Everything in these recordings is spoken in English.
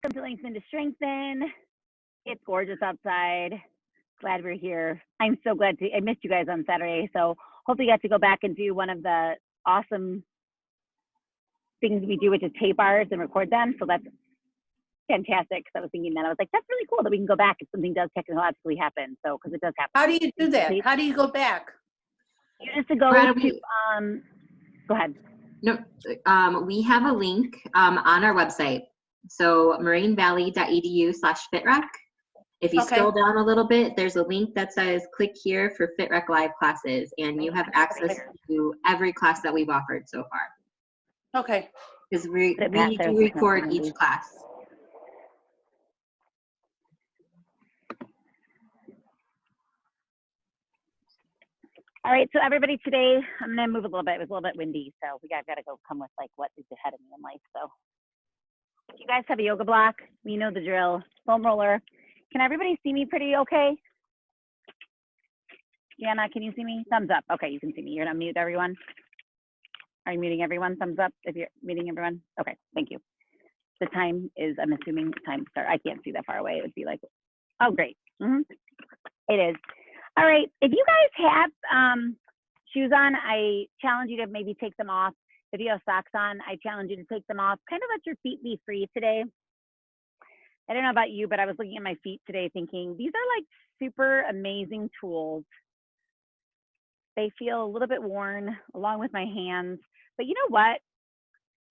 Welcome to Lengthen to Strengthen. It's gorgeous outside. Glad we're here. I'm so glad I missed you guys on Saturday. So hopefully you got to go back and do one of the awesome things we do, which is tape ours and record them. So that's fantastic. Because I was thinking that I was like, that's really cool that we can go back if something does technologically happen. So because it does happen. How do you do that? How do you go back? You just to go to go ahead. No, we have a link on our website. So morainevalley.edu/FitRec. If you scroll down a little bit, there's a link that says click here for FitRec Live classes, and you have access to every class that we've offered so far. Okay. Because we do record each class. All right, so everybody today, I'm gonna move a little bit. It was a little bit windy, so I've got to go come with like what is ahead of me in life. So if you guys have a yoga block, we know the drill. Foam roller. Can everybody see me pretty okay? Yana, can you see me? Thumbs up. Okay, you can see me. You're gonna mute everyone. Are you muting everyone? Thumbs up if you're muting everyone. Okay, thank you. The time is, I'm assuming time start. I can't see that far away. It would be like, oh great. It is. All right, if you guys have shoes on, I challenge you to maybe take them off. If you have socks on, I challenge you to take them off. Kind of let your feet be free today. I don't know about you, but I was looking at my feet today thinking, these are like super amazing tools. They feel a little bit worn along with my hands, but you know what?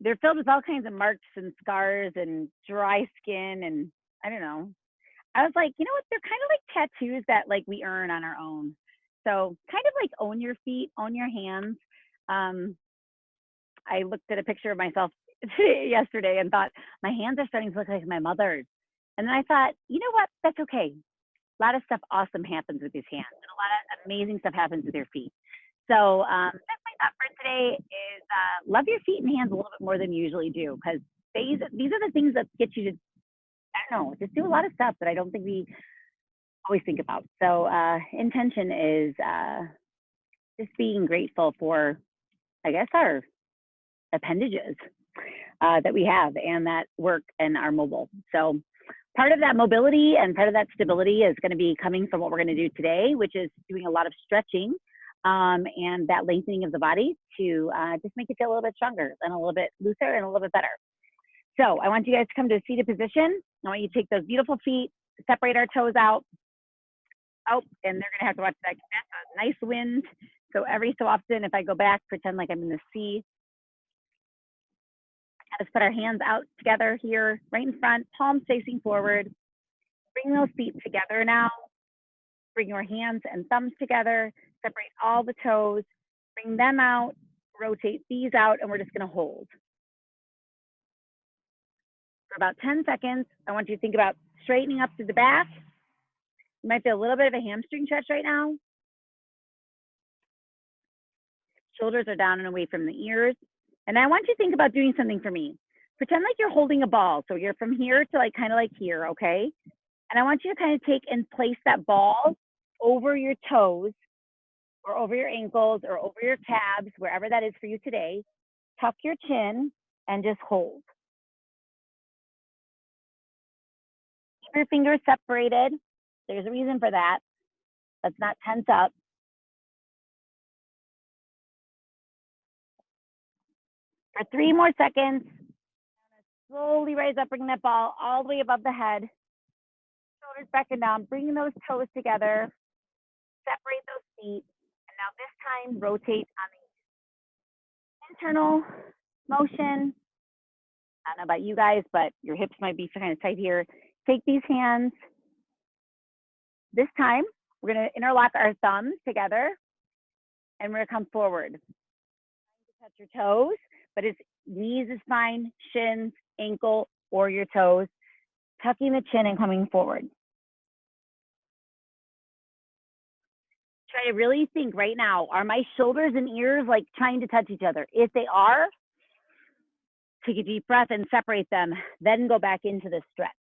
They're filled with all kinds of marks and scars and dry skin and I don't know. I was like, you know what? They're kind of like tattoos that like we earn on our own. So kind of like own your feet, own your hands. I looked at a picture of myself yesterday and thought my hands are starting to look like my mother's. And then I thought, you know what? That's okay. A lot of stuff awesome happens with these hands and a lot of amazing stuff happens with your feet. So that's my thought for today is love your feet and hands a little bit more than you usually do because these are the things that get you to, I don't know, just do a lot of stuff that I don't think we always think about. So intention is just being grateful for, I guess, our appendages that we have and that work and are mobile. So part of that mobility and part of that stability is going to be coming from what we're going to do today, which is doing a lot of stretching and that lengthening of the body to just make it feel a little bit stronger and a little bit looser and a little bit better. So I want you guys to come to a seated position. I want you to take those beautiful feet, separate our toes out. Oh, and they're going to have to watch that. That's a nice wind. So every so often, if I go back, pretend like I'm in the sea. Let's put our hands out together here, right in front, palms facing forward. Bring those feet together now. Bring your hands and thumbs together. Separate all the toes. Bring them out. Rotate these out, and we're just going to hold. For about 10 seconds, I want you to think about straightening up through the back. You might feel a little bit of a hamstring stretch right now. Shoulders are down and away from the ears. And I want you to think about doing something for me. Pretend like you're holding a ball. So you're from here to like kind of like here, okay? And I want you to kind of take and place that ball over your toes or over your ankles or over your calves, wherever that is for you today. Tuck your chin and just hold. Keep your fingers separated. There's a reason for that. Let's not tense up. For 3 more seconds, slowly rise up, bring that ball all the way above the head. Shoulders back and down, bring those toes together, separate those feet, and now this time rotate on the internal motion. I don't know about you guys, but your hips might be kind of tight here. Take these hands. This time, we're going to interlock our thumbs together, and we're going to come forward. Touch your toes, but it's knees is fine, shins, ankle, or your toes. Tucking the chin and coming forward. Try to really think right now, are my shoulders and ears like trying to touch each other? If they are, take a deep breath and separate them, then go back into the stretch.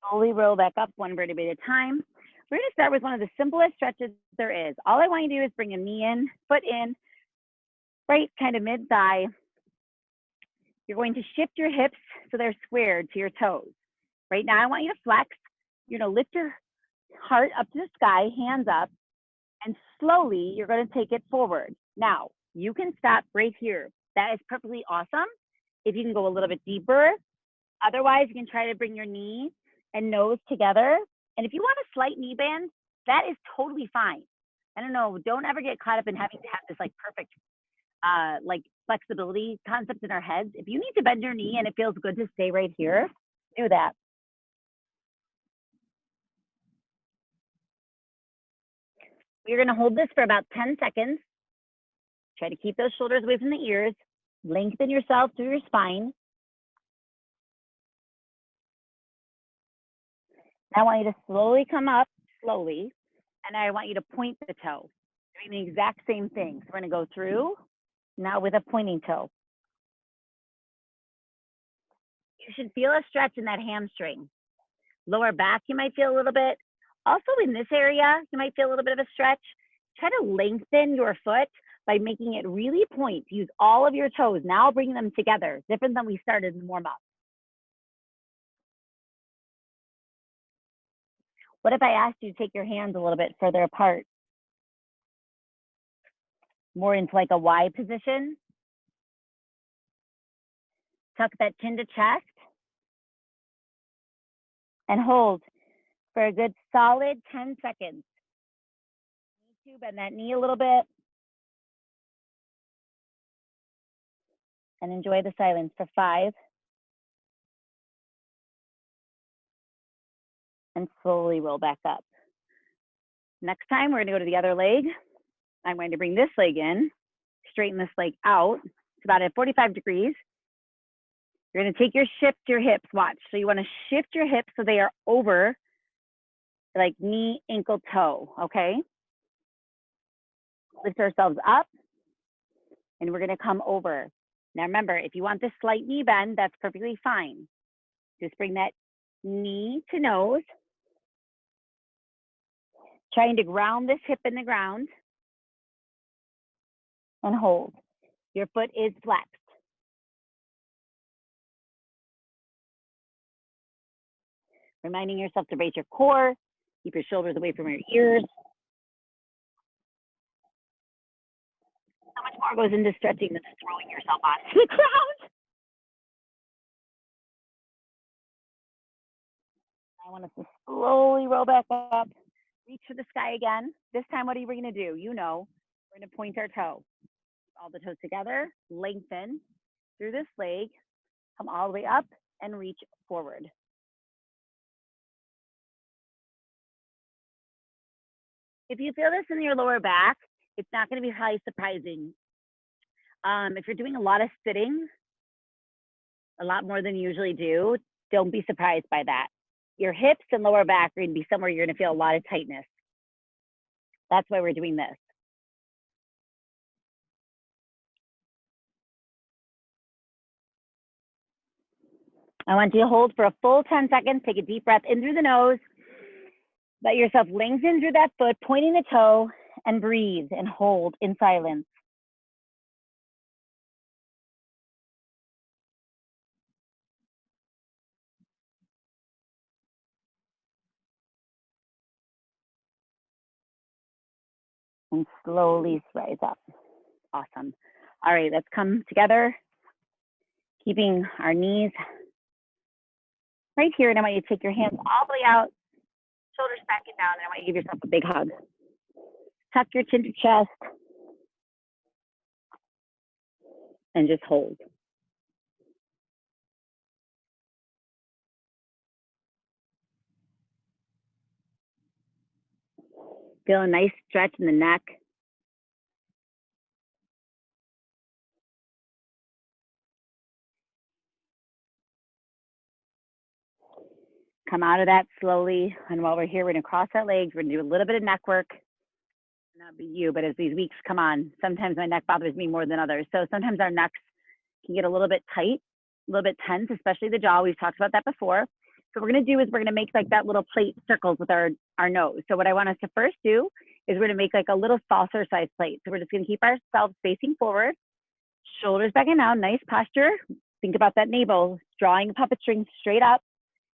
Slowly roll back up one vertebrae at a time. We're gonna start with one of the simplest stretches there is. All I want you to do is bring a knee in, foot in, right kind of mid-thigh. You're going to shift your hips so they're squared to your toes. Right now, I want you to flex. You're gonna lift your heart up to the sky, hands up, and slowly you're gonna take it forward. Now, you can stop right here. That is perfectly awesome. If you can go a little bit deeper, otherwise you can try to bring your knee and nose together. And if you want a slight knee bend, that is totally fine. I don't know, don't ever get caught up in having to have this like perfect like flexibility concept in our heads. If you need to bend your knee and it feels good to stay right here, do that. You're gonna hold this for about 10 seconds. Try to keep those shoulders away from the ears. Lengthen yourself through your spine. I want you to slowly come up, slowly, and I want you to point the toe. Doing the exact same thing. So we're gonna go through, now with a pointing toe. You should feel a stretch in that hamstring. Lower back, you might feel a little bit. Also in this area, you might feel a little bit of a stretch. Try to lengthen your foot by making it really point. Use all of your toes. Now bring them together, different than we started in the warm-up. What if I asked you to take your hands a little bit further apart? More into like a Y position. Tuck that chin to chest. And hold for a good solid 10 seconds. Need to bend that knee a little bit. And enjoy the silence for 5. And slowly roll back up. Next time, we're gonna go to the other leg. I'm going to bring this leg in, straighten this leg out. It's about at 45 degrees. You're gonna take shift your hips, watch. So you wanna shift your hips so they are over like knee, ankle, toe, okay? Lift ourselves up and we're gonna come over. Now remember, if you want this slight knee bend, that's perfectly fine. Just bring that knee to nose. Trying to ground this hip in the ground. And hold. Your foot is flexed. Reminding yourself to raise your core, keep your shoulders away from your ears. So much more goes into stretching than just throwing yourself onto the ground. I want us to slowly roll back up, reach for the sky again. This time, what are we gonna do? You know, we're gonna point our toe. All the toes together, lengthen through this leg, come all the way up and reach forward. If you feel this in your lower back, it's not gonna be highly surprising. If you're doing a lot of sitting, a lot more than you usually do, don't be surprised by that. Your hips and lower back are gonna be somewhere you're gonna feel a lot of tightness. That's why we're doing this. I want you to hold for a full 10 seconds. Take a deep breath in through the nose. Let yourself lengthen through that foot, pointing the toe, and breathe and hold in silence. And slowly rise up. Awesome. All right, let's come together, keeping our knees right here. And I want you to take your hands all the way out, shoulders back and down. And I want you to give yourself a big hug. Tuck your chin to chest. And just hold. Feel a nice stretch in the neck. Come out of that slowly. And while we're here, we're gonna cross our legs. We're gonna do a little bit of neck work. Not be you, but as these weeks come on, sometimes my neck bothers me more than others. So sometimes our necks can get a little bit tight, a little bit tense, especially the jaw. We've talked about that before. So what we're gonna do is we're gonna make like that little plate circles with our nose. So what I want us to first do is we're gonna make like a little saucer size plate. So we're just gonna keep ourselves facing forward, shoulders back and down, nice posture. Think about that navel, drawing a puppet string straight up.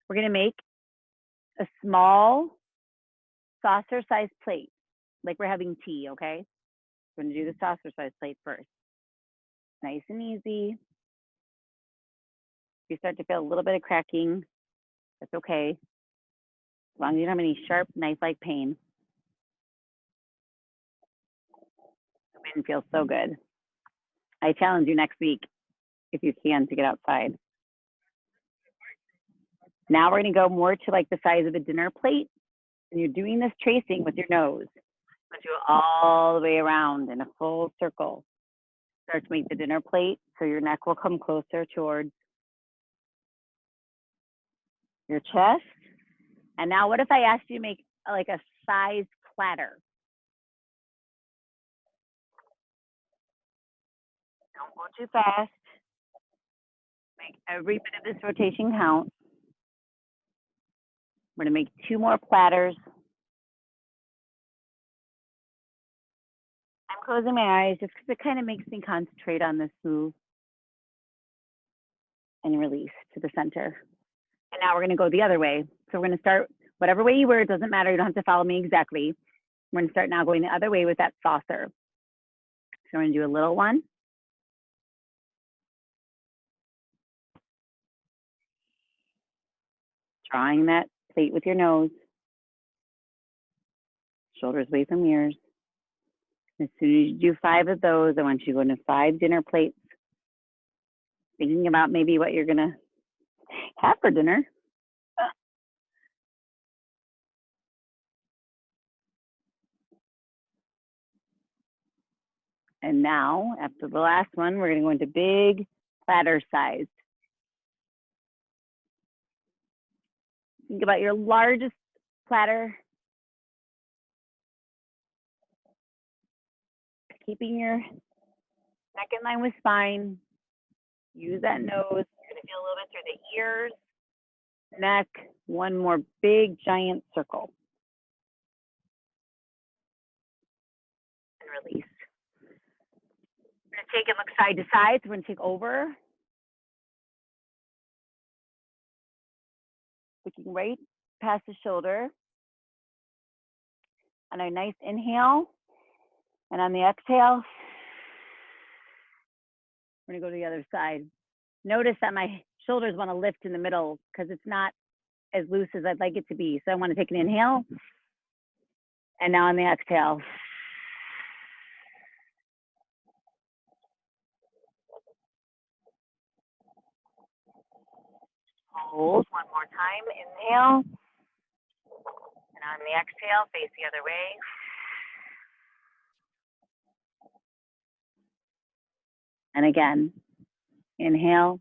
We're gonna make a small saucer size plate, like we're having tea, okay? We're gonna do the saucer size plate first. Nice and easy. If you start to feel a little bit of cracking, that's okay. As long as you don't have any sharp knife-like pain. The wind feels so good. I challenge you next week, if you can, to get outside. Now we're gonna go more to like the size of a dinner plate. And you're doing this tracing with your nose. Let's do it all the way around in a full circle. Start to make the dinner plate so your neck will come closer towards your chest. And now what if I asked you to make like a size platter? Don't go too fast. Make every bit of this rotation count. We're gonna make 2 more platters. I'm closing my eyes just because it kind of makes me concentrate on this move. And release to the center. And now we're gonna go the other way. So we're gonna start whatever way you were, it doesn't matter, you don't have to follow me exactly. We're gonna start now going the other way with that saucer. So we're gonna do a little one. Drawing that plate with your nose. Shoulders away from ears. As soon as you do 5 of those, I want you to go into 5 dinner plates. Thinking about maybe what you're gonna have for dinner. And now, after the last one, we're gonna go into big platter size. Think about your largest platter. Keeping your neck in line with spine. Use that nose. You're gonna feel a little bit through the ears, neck. One more big giant circle. And release. We're gonna take and look side to side. So we're gonna take over. Looking right past the shoulder. On a nice inhale. And on the exhale, we're gonna go to the other side. Notice that my shoulders wanna lift in the middle because it's not as loose as I'd like it to be. So I wanna take an inhale. And now on the exhale. Hold one more time, inhale. And on the exhale, face the other way. And again, inhale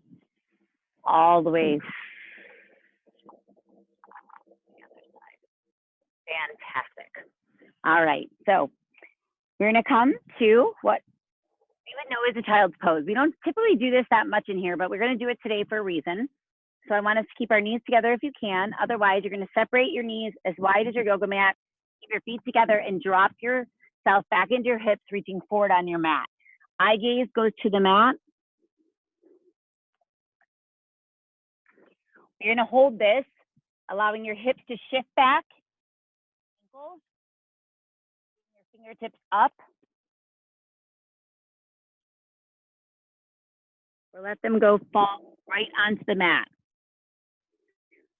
all the way. Fantastic. All right, so we're gonna come to what we would know is a child's pose. We don't typically do this that much in here, but we're gonna do it today for a reason. So I want us to keep our knees together if you can. Otherwise, you're gonna separate your knees as wide as your yoga mat, keep your feet together and drop yourself back into your hips, reaching forward on your mat. Eye gaze goes to the mat. You're gonna hold this, allowing your hips to shift back. Ankles, your fingertips up. Or let them go fall right onto the mat.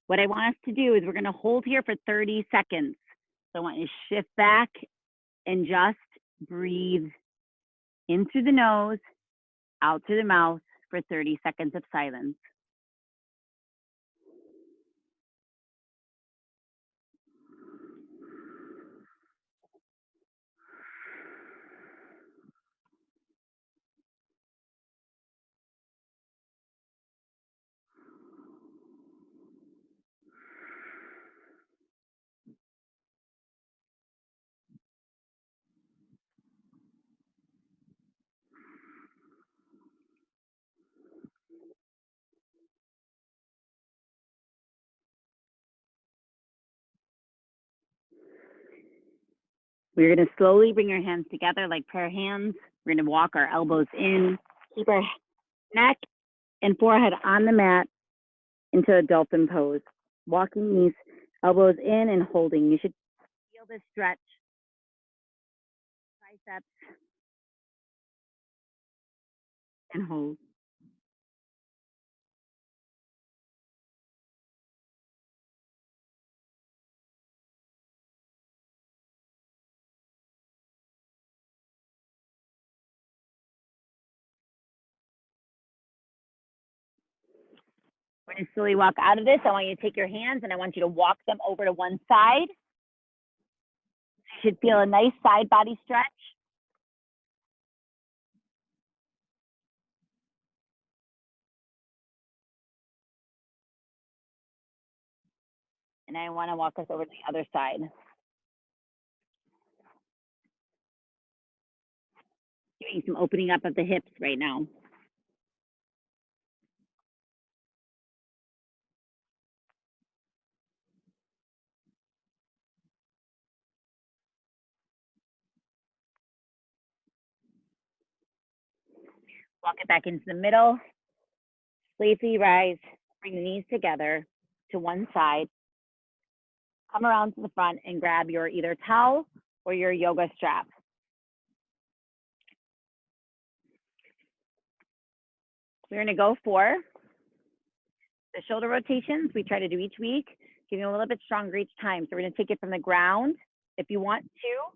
What I want us to do is we're gonna hold here for 30 seconds. So I want you to shift back and just breathe in through the nose, out through the mouth for 30 seconds of silence. We're going to slowly bring our hands together like prayer hands. We're going to walk our elbows in, keep our neck and forehead on the mat into a dolphin pose. Walking these elbows in and holding. You should feel this stretch. Triceps and hold. We're going to slowly walk out of this. I want you to take your hands and I want you to walk them over to one side. You should feel a nice side body stretch. And I want to walk us over to the other side. Doing some opening up of the hips right now. Walk it back into the middle. Safely rise. Bring the knees together to one side. Come around to the front and grab your either towel or your yoga strap. We're going to go for the shoulder rotations we try to do each week, giving a little bit stronger each time. So we're going to take it from the ground. If you want to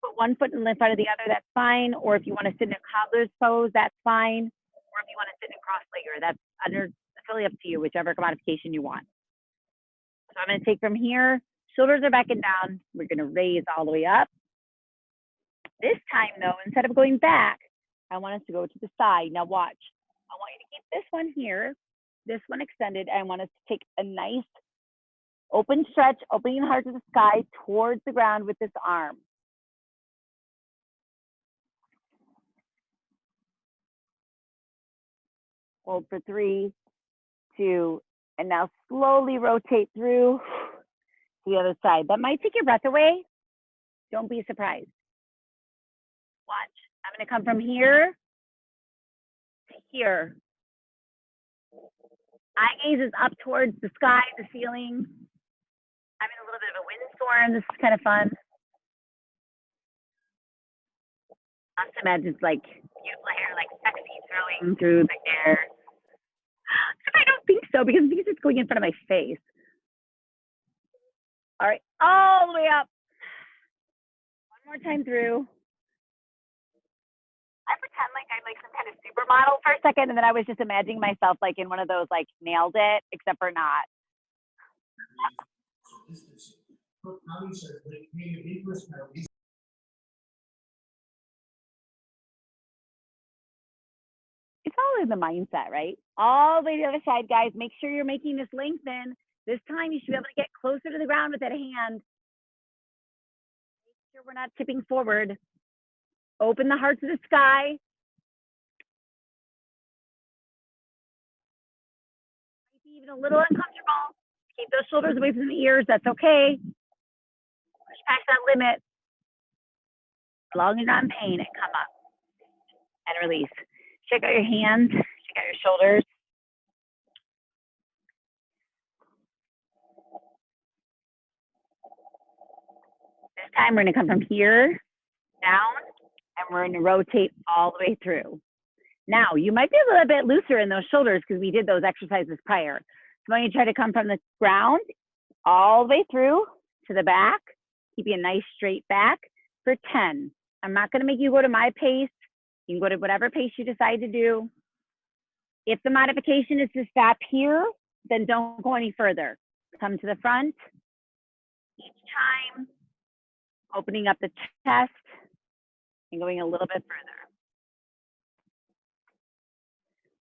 put one foot in front of the other, that's fine. Or if you want to sit in a cobbler's pose, that's fine. Or if you want to sit in a cross-legger, that's really up to you, whichever modification you want. So I'm going to take from here. Shoulders are back and down. We're going to raise all the way up. This time, though, instead of going back, I want us to go to the side. Now watch. I want you to keep this one here, this one extended. I want us to take a nice open stretch, opening the heart to the sky towards the ground with this arm. Hold for 3, 2, and now slowly rotate through the other side. That might take your breath away. Don't be surprised. Watch. I'm going to come from here to here. Eye gaze is up towards the sky, the ceiling. I'm in a little bit of a windstorm. This is kind of fun. Just imagine it's like beautiful hair, like sexy, throwing through the air. I don't think so because these are going in front of my face. All right, all the way up. One more time through. I pretend like I'm like some kind of supermodel for a second, and then I was just imagining myself like in one of those like nailed it, except for not. It's all in the mindset, right? All the way to the other side, guys. Make sure you're making this lengthen. This time you should be able to get closer to the ground with that hand. Make sure we're not tipping forward. Open the heart to the sky. Might be even a little uncomfortable. Keep those shoulders away from the ears. That's okay. Push past that limit. As long as you're not in pain, and come up and release. Check out your hands. Check out your shoulders. This time we're going to come from here down, and we're going to rotate all the way through. Now, you might be a little bit looser in those shoulders because we did those exercises prior. So when you try to come from the ground all the way through to the back, keep you a nice straight back for 10. I'm not going to make you go to my pace. You can go to whatever pace you decide to do. If the modification is to stop here, then don't go any further. Come to the front each time, opening up the chest and going a little bit further.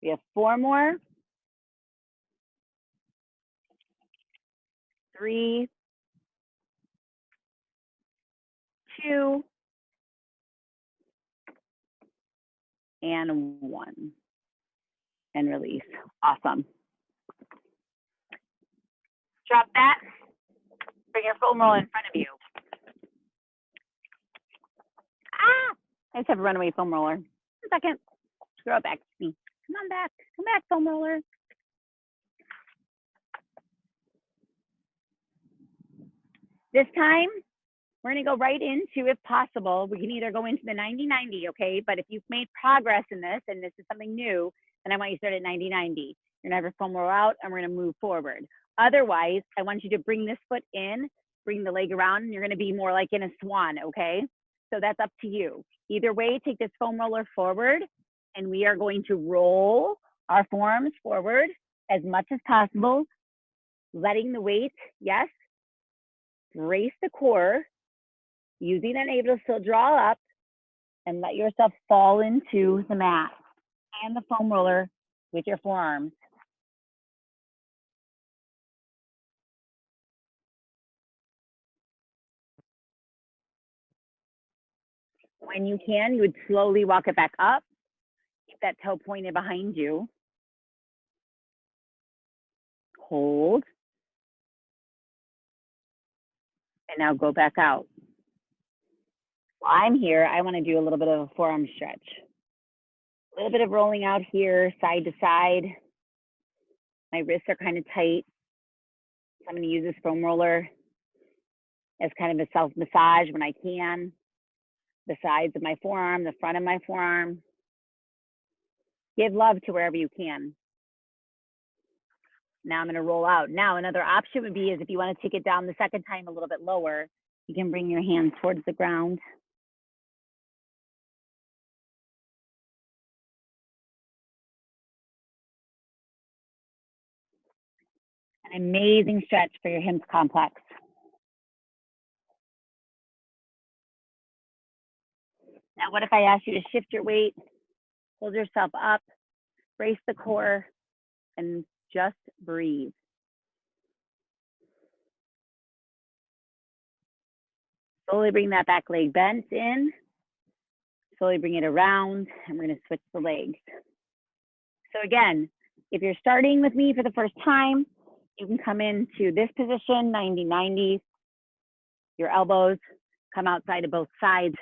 We have 4 more. 3, 2, and 1. And release. Awesome. Drop that. Bring your foam roll in front of you. Ah! I just have a runaway foam roller. 1 second. Throw it back to me. Come on back. Come back, foam roller. This time, we're going to go right into, if possible, we can either go into the 90-90, okay? But if you've made progress in this, and this is something new, then I want you to start at 90-90. You're going to have your foam roller out, and we're going to move forward. Otherwise, I want you to bring this foot in, bring the leg around, and you're going to be more like in a swan, okay? So that's up to you. Either way, take this foam roller forward, and we are going to roll our forearms forward as much as possible, letting the weight, yes, brace the core, using that able to still draw up, and let yourself fall into the mat and the foam roller with your forearms. When you can, you would slowly walk it back up. Keep that toe pointed behind you. Hold. And now go back out. While I'm here, I want to do a little bit of a forearm stretch. A little bit of rolling out here, side to side. My wrists are kind of tight. So I'm going to use this foam roller as kind of a self-massage when I can. The sides of my forearm, the front of my forearm. Give love to wherever you can. Now I'm going to roll out. Now another option would be is if you want to take it down the second time a little bit lower, you can bring your hands towards the ground. An amazing stretch for your hips complex. Now what if I ask you to shift your weight, hold yourself up, brace the core, and just breathe. Slowly bring that back leg bent in. Slowly bring it around, and we're going to switch the legs. So again, if you're starting with me for the first time, you can come into this position, 90-90. Your elbows come outside of both sides,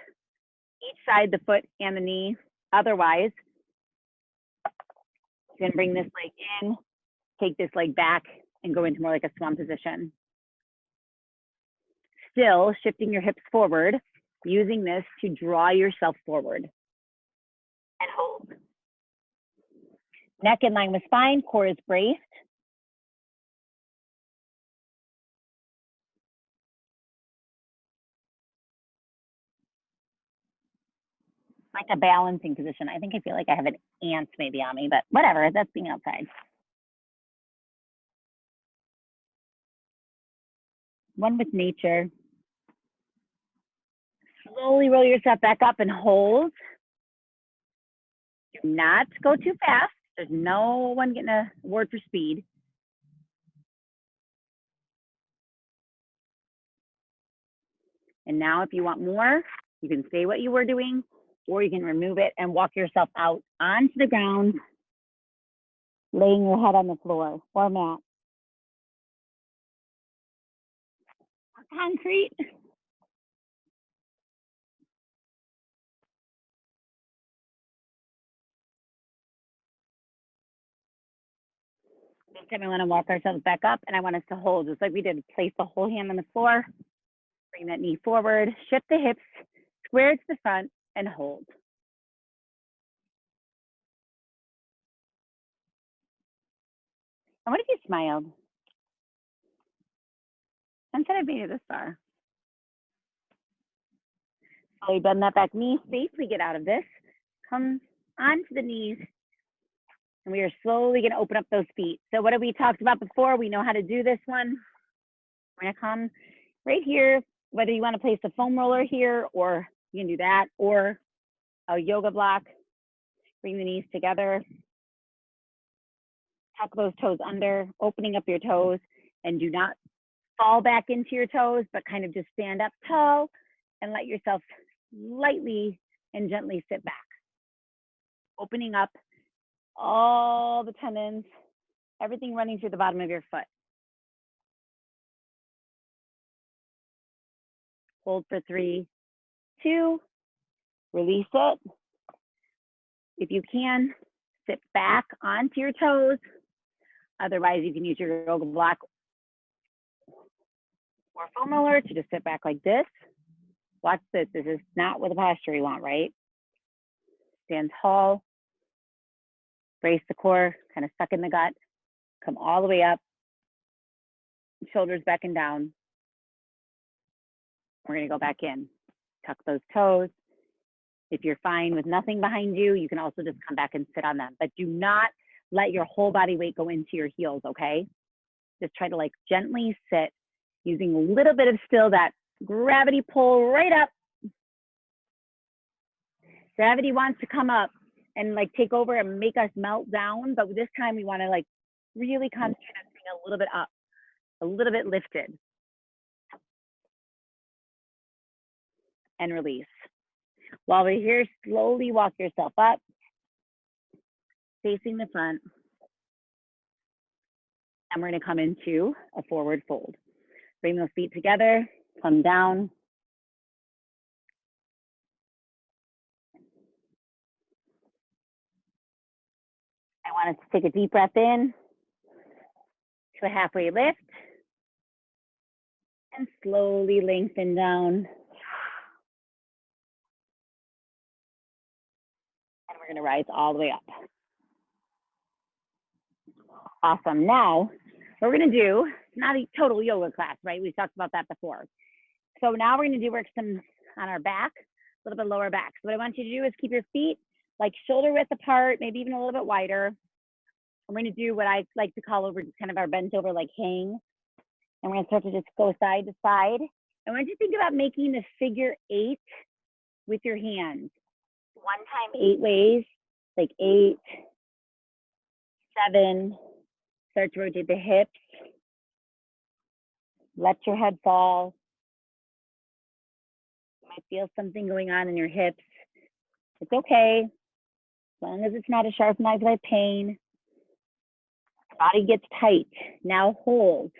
each side, the foot and the knee. Otherwise, you can bring this leg in, take this leg back, and go into more like a swan position. Still shifting your hips forward, using this to draw yourself forward. And hold. Neck in line with spine, core is braced. Like a balancing position. I think I feel like I have an ant maybe on me, but whatever, that's being outside. One with nature. Slowly roll yourself back up and hold. Do not go too fast. There's no one getting a award for speed. And now if you want more, you can stay what you were doing, or you can remove it and walk yourself out onto the ground, laying your head on the floor or mat. Concrete. This time I want to walk ourselves back up, and I want us to hold, just like we did. Place the whole hand on the floor, bring that knee forward, shift the hips, square to the front, and hold. And what if you smiled? Instead of being this far. Slowly bend that back knee, safely get out of this. Come onto the knees. And we are slowly going to open up those feet. So what have we talked about before? We know how to do this one. We're going to come right here, whether you want to place a foam roller here, or you can do that, or a yoga block. Bring the knees together. Tuck those toes under, opening up your toes, and do not fall back into your toes, but kind of just stand up tall and let yourself lightly and gently sit back. Opening up all the tendons, everything running through the bottom of your foot. Hold for 3, 2, Release it. If you can, sit back onto your toes. Otherwise, you can use your yoga block or foam roller to just sit back like this. Watch this. This is not what the posture you want, right? Stand tall. Brace the core, kind of suck in the gut. Come all the way up. Shoulders back and down. We're going to go back in. Tuck those toes. If you're fine with nothing behind you, you can also just come back and sit on them. But do not let your whole body weight go into your heels, okay? Just try to like gently sit using a little bit of still that gravity pull right up. Gravity wants to come up and like take over and make us melt down. But this time we want to like really concentrate on staying a little bit up, a little bit lifted. And release. While we're here, slowly walk yourself up, facing the front. And we're going to come into a forward fold. Bring those feet together, come down. I want us to take a deep breath in to a halfway lift and slowly lengthen down. And we're going to rise all the way up. Awesome. Now, what we're going to do, not a total yoga class, right? We talked about that before. So now we're going to do work some on our back, a little bit lower back. So what I want you to do is keep your feet like shoulder width apart, maybe even a little bit wider. And we're going to do what I like to call over kind of our bent over like hang. And we're going to start to just go side to side. I want you to think about making the figure 8 with your hands. 1 time 8 ways, like 8, 7. Start to rotate the hips. Let your head fall. You might feel something going on in your hips. It's okay, as long as it's not a sharp knife like pain. Body gets tight. Now hold,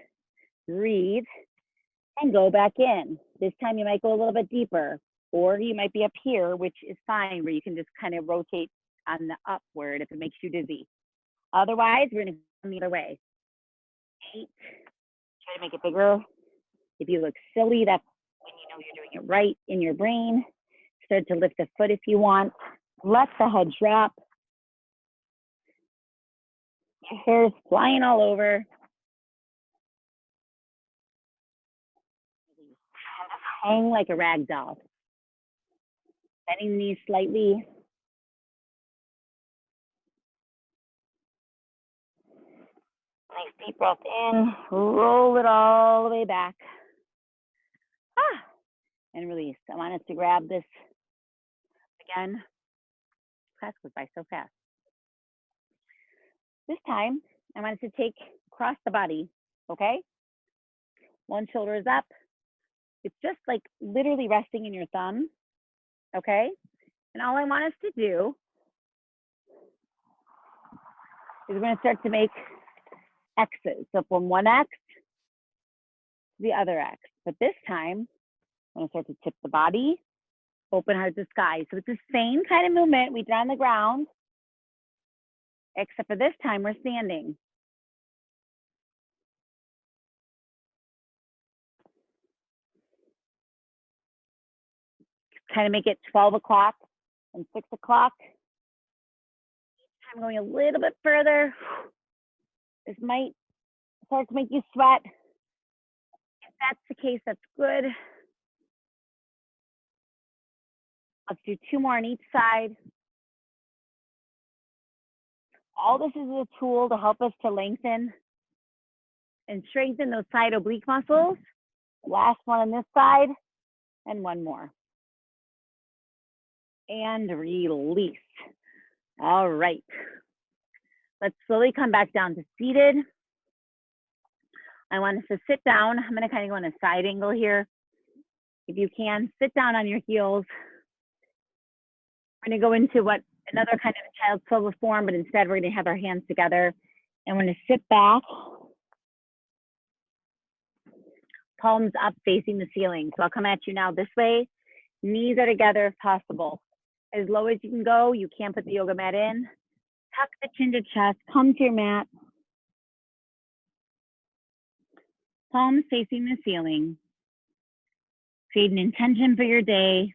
breathe, and go back in. This time you might go a little bit deeper, or you might be up here, which is fine, where you can just kind of rotate on the upward if it makes you dizzy. Otherwise, we're going to come the other way. 8. Try to make it bigger. If you look silly, that's when you know you're doing it right in your brain. Start to lift the foot if you want. Let the head drop. Your hair is flying all over. And just hang like a rag doll. Bending the knees slightly. Nice deep breath in. Roll it all the way back. And release. I want us to grab this again. Class goes by so fast. This time, I want us to take across the body, okay? One shoulder is up. It's just like literally resting in your thumb, okay? And all I want us to do is we're going to start to make X's. So from one X to the other X. But this time, I'm going to start to tip the body, open heart to sky. So it's the same kind of movement we did on the ground, except for this time we're standing. Kind of make it 12 o'clock and 6 o'clock. I'm going a little bit further. This might start to make you sweat. If that's the case, that's good. Let's do 2 more on each side. All this is a tool to help us to lengthen and strengthen those side oblique muscles. Last one on this side, and 1 more. And release. All right. Let's slowly come back down to seated. I want us to sit down. I'm going to kind of go in a side angle here. If you can, sit down on your heels. We're going to go into what another kind of child's pose form, but instead we're going to have our hands together. And we're going to sit back, palms up facing the ceiling. So I'll come at you now this way. Knees are together if possible. as low as you can go. You can put the yoga mat in. Tuck the chin to chest. Come to your mat. Palms facing the ceiling. Create an intention for your day.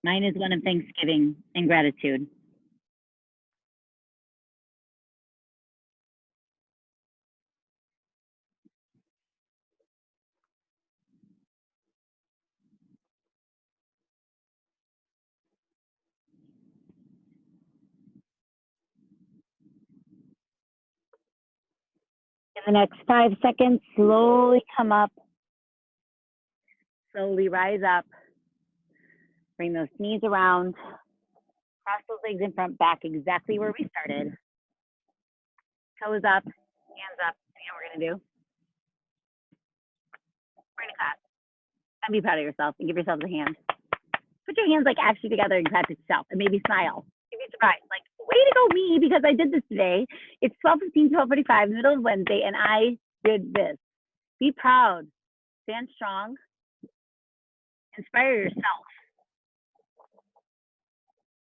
Mine is one of Thanksgiving and gratitude. In the next 5 seconds, slowly come up. Slowly rise up. Bring those knees around. Cross those legs in front, back exactly where we started. Toes up, hands up. You know what we're gonna do? We're gonna clap. And be proud of yourself and give yourself a hand. Put your hands like actually together and clap yourself and maybe smile. You'd be surprised. Like, way to go me, because I did this today. It's 12:15, 12:45, middle of Wednesday, and I did this. Be proud. Stand strong. Inspire yourself.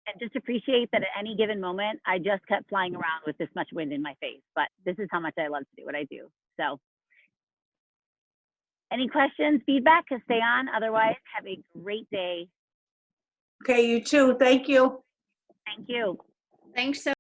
And just appreciate that at any given moment, I just kept flying around with this much wind in my face. But this is how much I love to do what I do. So any questions, feedback, stay on. Otherwise, have a great day. Okay, you too. Thank you. Thank you. Thanks so